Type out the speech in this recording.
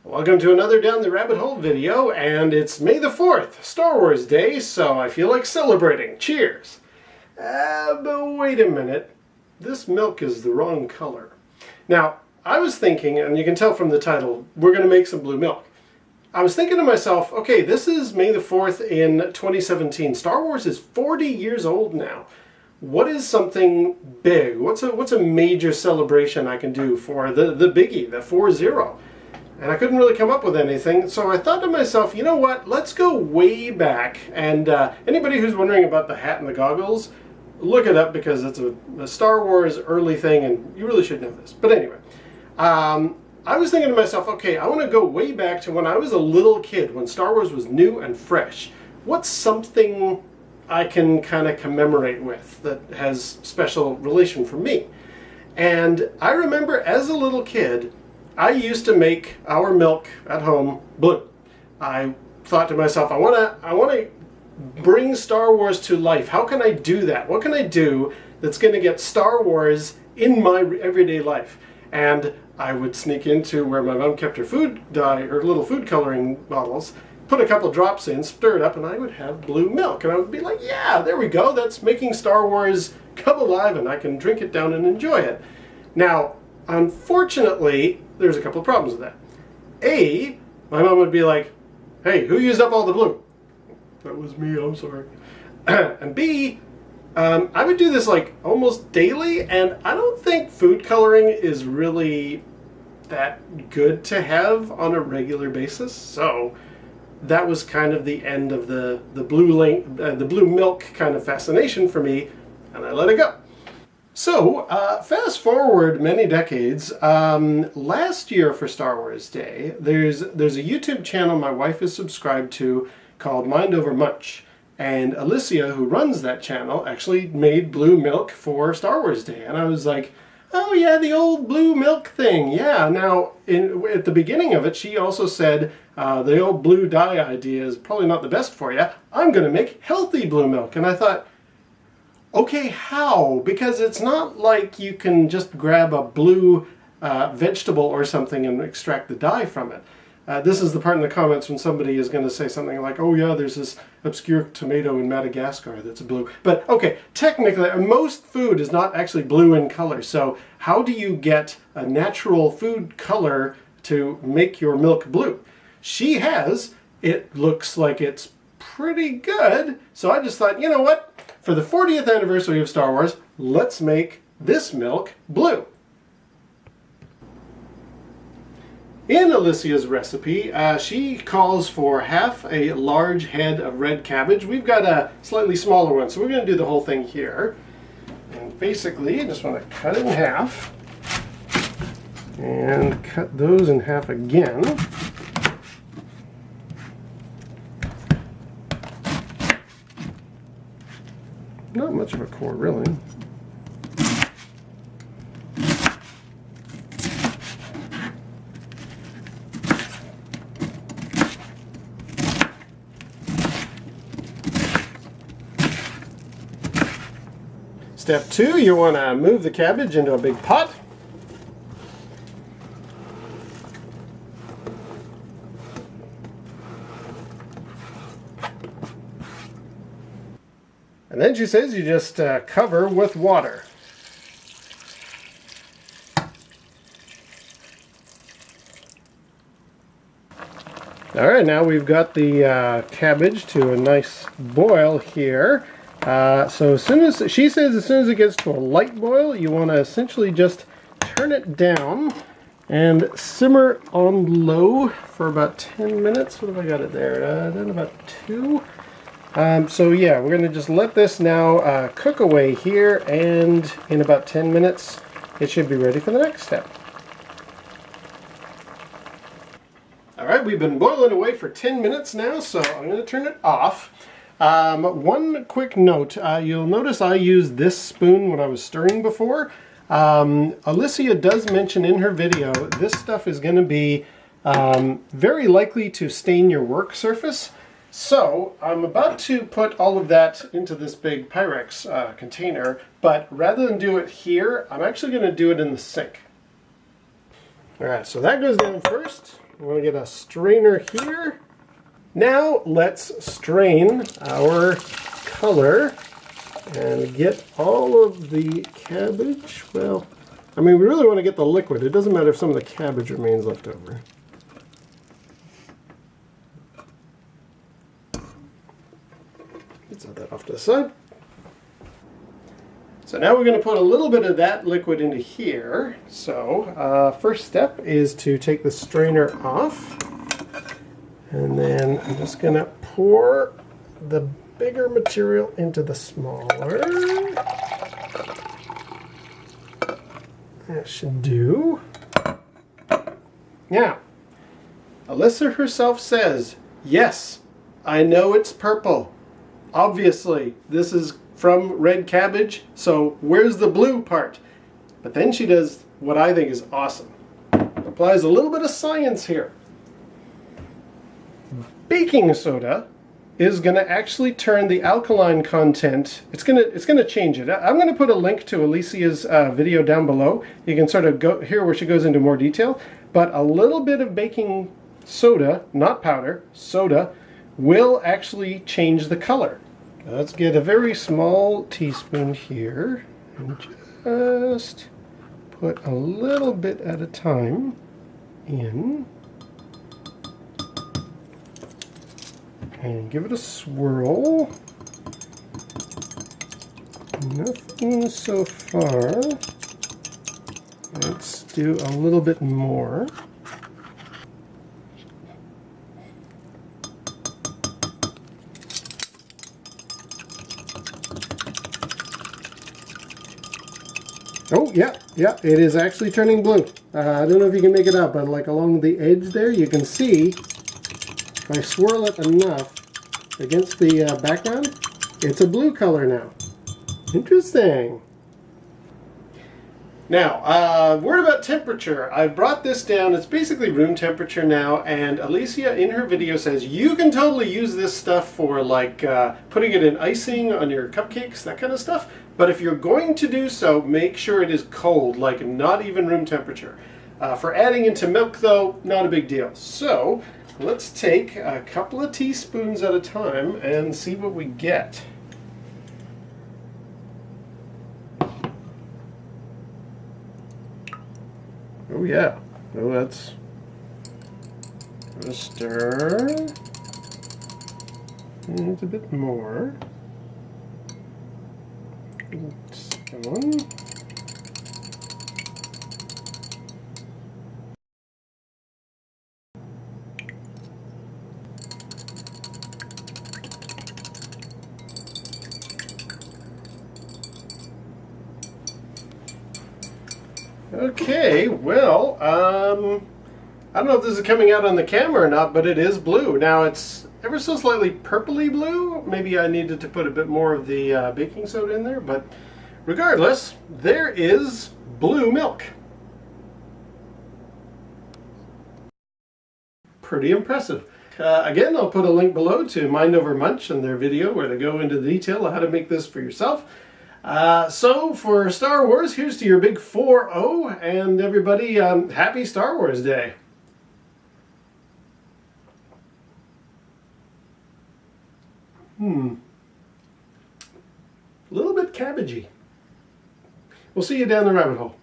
Welcome to another Down the Rabbit Hole video, and it's May the 4th, Star Wars Day, so I feel like celebrating. Cheers! But wait a minute, this milk is the wrong color. Now, I was thinking, and you can tell from the title, we're going to make some blue milk. I was thinking to myself, okay, this is May the 4th in 2017. Star Wars is 40 years old now. What is something big? What's a major celebration I can do for the biggie, the 4-0? And I couldn't really come up with anything, so I thought to myself, you know what, let's go way back. And anybody who's wondering about the hat and the goggles, look it up because it's a Star Wars early thing and you really should know this. But anyway, I was thinking to myself, okay, I want to go way back to when I was a little kid, when Star Wars was new and fresh. What's something I can kind of commemorate with that has special relation for me? And I remember as a little kid, I used to make our milk at home blue. I thought to myself, I want to bring Star Wars to life. How can I do that? What can I do that's going to get Star Wars in my everyday life? And I would sneak into where my mom kept her food dye, her little food coloring bottles, put a couple drops in, stir it up, and I would have blue milk. And I would be like, yeah, there we go. That's making Star Wars come alive, and I can drink it down and enjoy it. Now, unfortunately, there's a couple of problems with that. A, my mom would be like, hey, who used up all the blue? That was me, I'm sorry. And B, I would do this like almost daily, and I don't think food coloring is really that good to have on a regular basis. So that was kind of the end of the blue milk kind of fascination for me, and I let it go. So, fast forward many decades, last year for Star Wars Day, there's a YouTube channel my wife is subscribed to called Mind Over Munch. And Alissya, who runs that channel, actually made blue milk for Star Wars Day. And I was like, oh yeah, the old blue milk thing. Yeah, now, at the beginning of it, she also said, the old blue dye idea is probably not the best for you. I'm going to make healthy blue milk. And I thought, okay, how? Because it's not like you can just grab a blue vegetable or something and extract the dye from it. This is the part in the comments when somebody is going to say something like, oh yeah, there's this obscure tomato in Madagascar that's blue. But okay, technically, most food is not actually blue in color. So how do you get a natural food color to make your milk blue? She has. It looks like it's pretty good. So I just thought, you know what? For the 40th anniversary of Star Wars, let's make this milk blue. In Alissya's recipe, she calls for half a large head of red cabbage. We've got a slightly smaller one, so we're going to do the whole thing here. And basically, I just want to cut it in half. And cut those in half again. Not much of a core, really. Step 2, you want to move the cabbage into a big pot. And then she says you just cover with water. Alright, now we've got the cabbage to a nice boil here. So as soon as it gets to a light boil, you want to essentially just turn it down and simmer on low for about 10 minutes. What have I got it there? Then about 2. So yeah, we're going to just let this now cook away here, and in about 10 minutes it should be ready for the next step. Alright, we've been boiling away for 10 minutes now, so I'm going to turn it off. One quick note, you'll notice I used this spoon when I was stirring before. Alissya does mention in her video this stuff is going to be very likely to stain your work surface. So I'm about to put all of that into this big Pyrex container, but rather than do it here, I'm actually going to do it in the sink. Alright, so that goes down first. I'm going to get a strainer here. Now let's strain our color and get all of the cabbage. Well, I mean, we really want to get the liquid. It doesn't matter if some of the cabbage remains left over. Let's set that off to the side. So now we're going to put a little bit of that liquid into here. So first step is to take the strainer off. And then I'm just going to pour the bigger material into the smaller. That should do. Now, Alissya herself says, yes, I know it's purple. Obviously, this is from red cabbage, so where's the blue part? But then she does what I think is awesome. Applies a little bit of science here. Baking soda is going to actually turn the alkaline content. It's going to change it. I'm going to put a link to Alissya's video down below. You can sort of go here where she goes into more detail. But a little bit of baking soda, not powder, soda, will actually change the color. Let's get a very small teaspoon here and just put a little bit at a time in. And give it a swirl. Nothing so far. Let's do a little bit more. Oh, yeah, it is actually turning blue. I don't know if you can make it out, but like along the edge there, you can see if I swirl it enough against the background, it's a blue color now. Interesting. Now, word about temperature. I've brought this down. It's basically room temperature now, and Alissya in her video says you can totally use this stuff for like putting it in icing on your cupcakes, that kind of stuff. But if you're going to do so, make sure it is cold, like not even room temperature. For adding into milk, though, not a big deal. So let's take a couple of teaspoons at a time and see what we get. Oh yeah. Oh, that's a stir. And a bit more. One. Okay, well, I don't know if this is coming out on the camera or not, but it is blue. Now it's ever so slightly purpley blue. Maybe I needed to put a bit more of the baking soda in there, but regardless, there is blue milk. Pretty impressive. Again, I'll put a link below to Mind Over Munch and their video where they go into the detail of how to make this for yourself. So for Star Wars, here's to your big 4-0, and everybody, happy Star Wars Day. A little bit cabbagey. We'll see you down the rabbit hole.